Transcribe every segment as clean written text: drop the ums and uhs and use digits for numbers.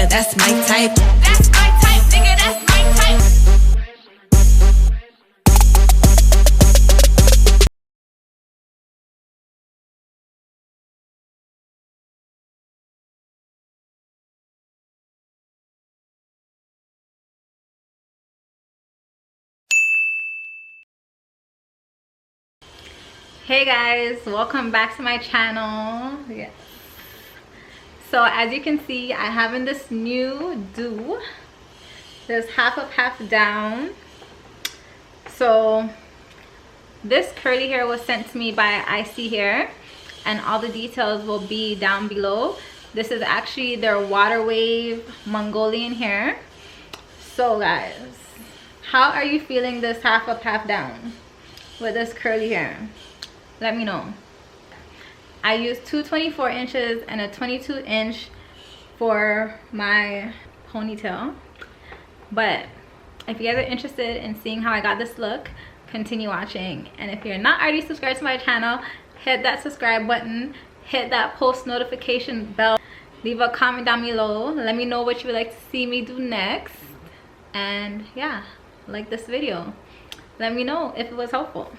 nigga, that's my type. That's my type, nigga, that's my type. Hey guys, welcome back to my channel. Yes. So as you can see, I have in this new do. There's half up, half down. So this curly hair was sent to me by ISEEHAIR, and all the details will be down below. This is actually their water wave Mongolian hair. So guys, how are you feeling this half up, half down with this curly hair? Let me know. I used two 24 inches and a 22 inch for my ponytail. But if you guys are interested in seeing how I got this look, continue watching. And if you're not already subscribed to my channel, hit that subscribe button, hit that post notification bell, leave a comment down below. Let me know what you would like to see me do next. And yeah, like this video. Let me know if it was helpful.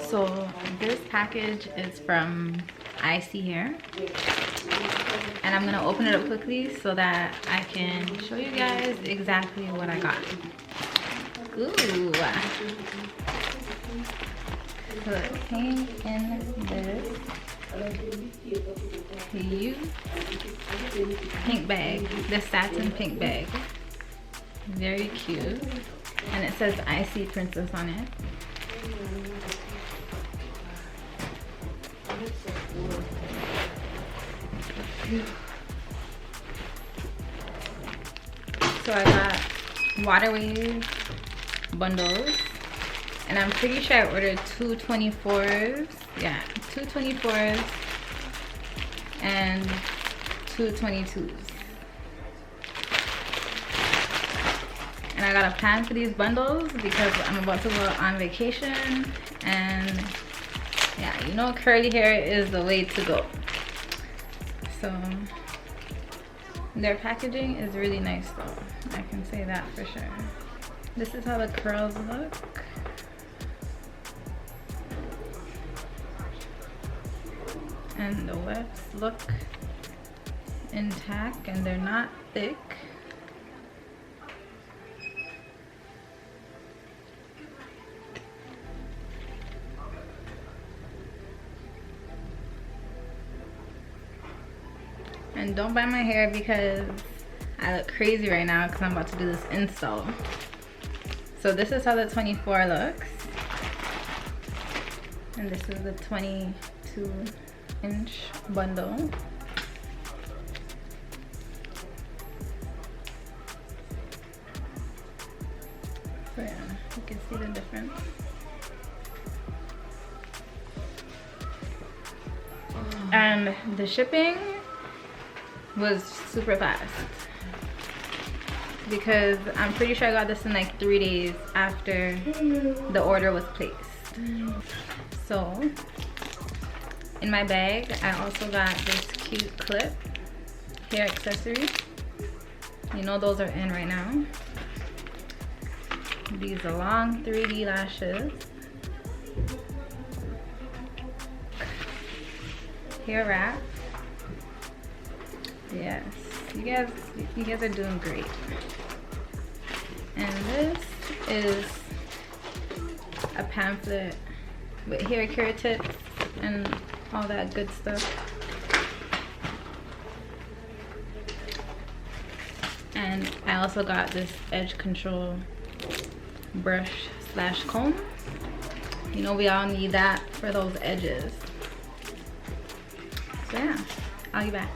So this package is from ISEEHAIR, and I'm gonna open it up quickly so that I can show you guys exactly what I got. Ooh, so it came in this cute pink bag, this satin pink bag, very cute, and it says iseeprincess on it. So I got water wave bundles, and I'm pretty sure I ordered two 24s. Yeah, two 24s and two 22s. And I got a plan for these bundles because I'm about to go on vacation, and yeah, you know, curly hair is the way to go. So their packaging is really nice though, I can say that for sure. This is how the curls look. And the wefts look intact and they're not thick. And don't buy my hair because I look crazy right now because I'm about to do this install. So this is how the 24 looks. And this is the 22 inch bundle. So yeah, you can see the difference. And the shipping was super fast because I'm pretty sure I got this in like 3 days after the order was placed. So in my bag I also got this cute clip hair accessory. You know those are in right now. These are long 3D lashes, hair wrap. Yes, you guys are doing great. And this is a pamphlet with hair care tips and all that good stuff. And I also got this edge control brush slash comb. You know, we all need that for those edges. So yeah, I'll be back.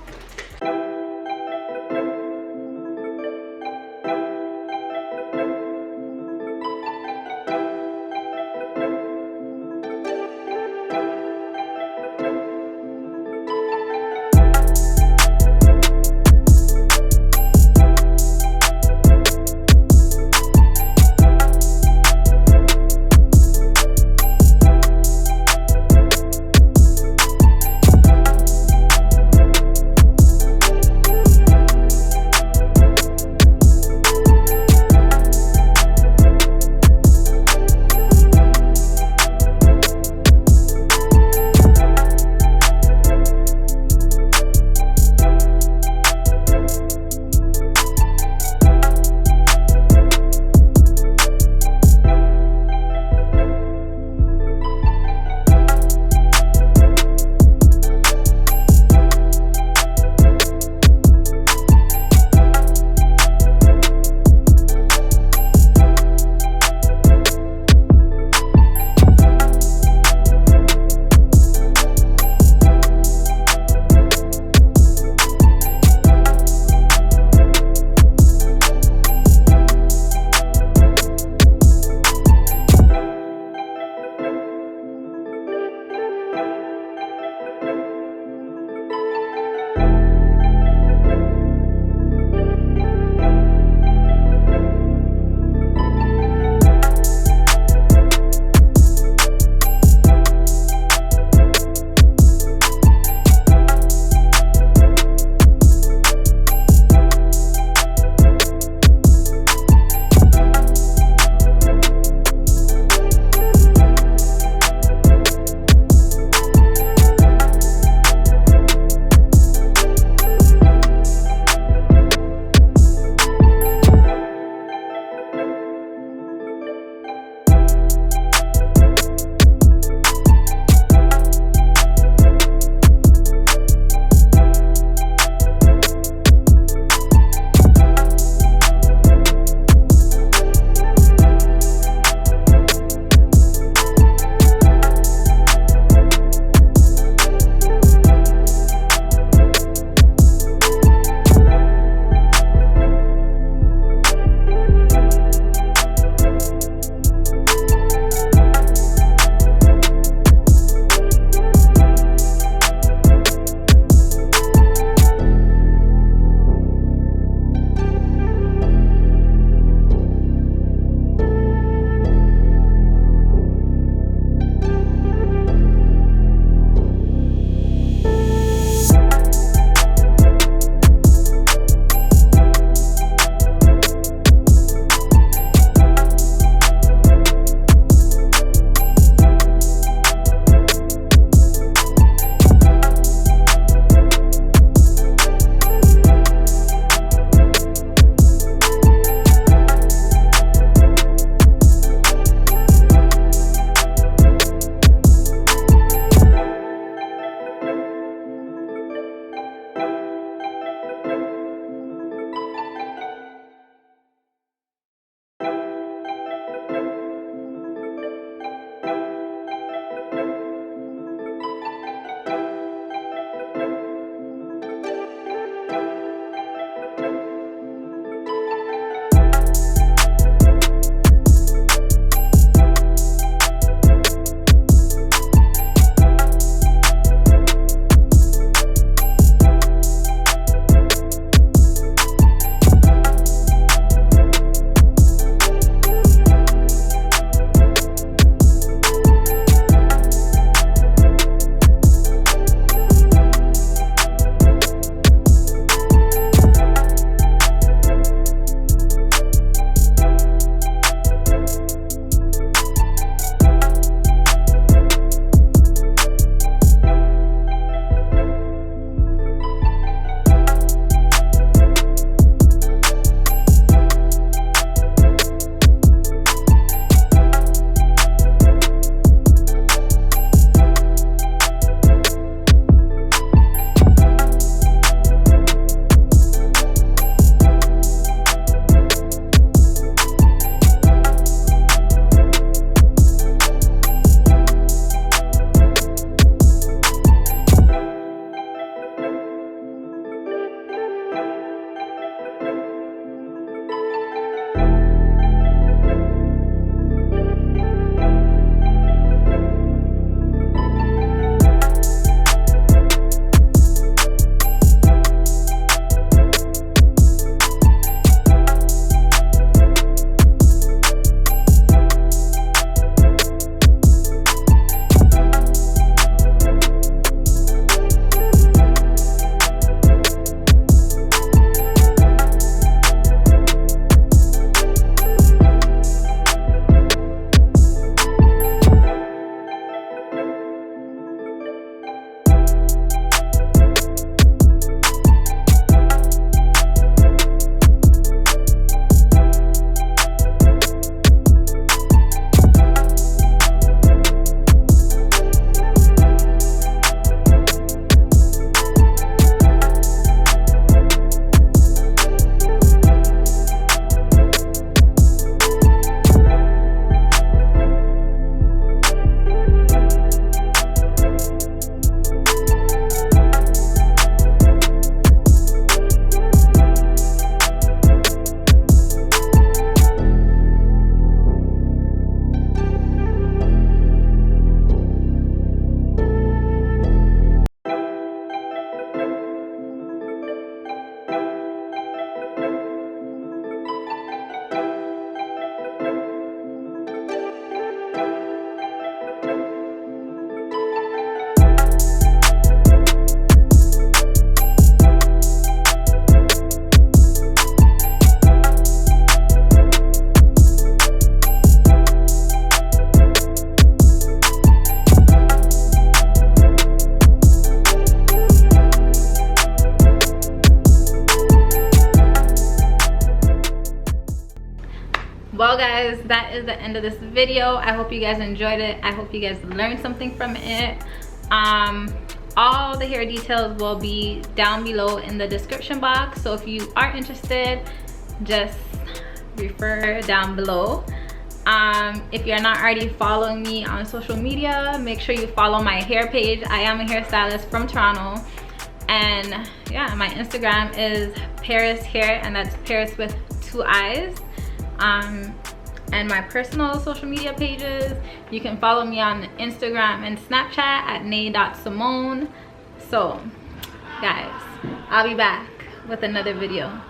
Well guys, that is the end of this video. I hope you guys enjoyed it. I hope you guys learned something from it. All the hair details will be down below in the description box, so if you are interested, just refer down below. If you're not already following me on social media, make sure you follow my hair page. I am a hairstylist from Toronto, and yeah, my Instagram is Paris Hair, and that's Paris with 2 I's. And my personal social media pages, you can follow me on Instagram and Snapchat at Nae.Simone. So guys, I'll be back with another video.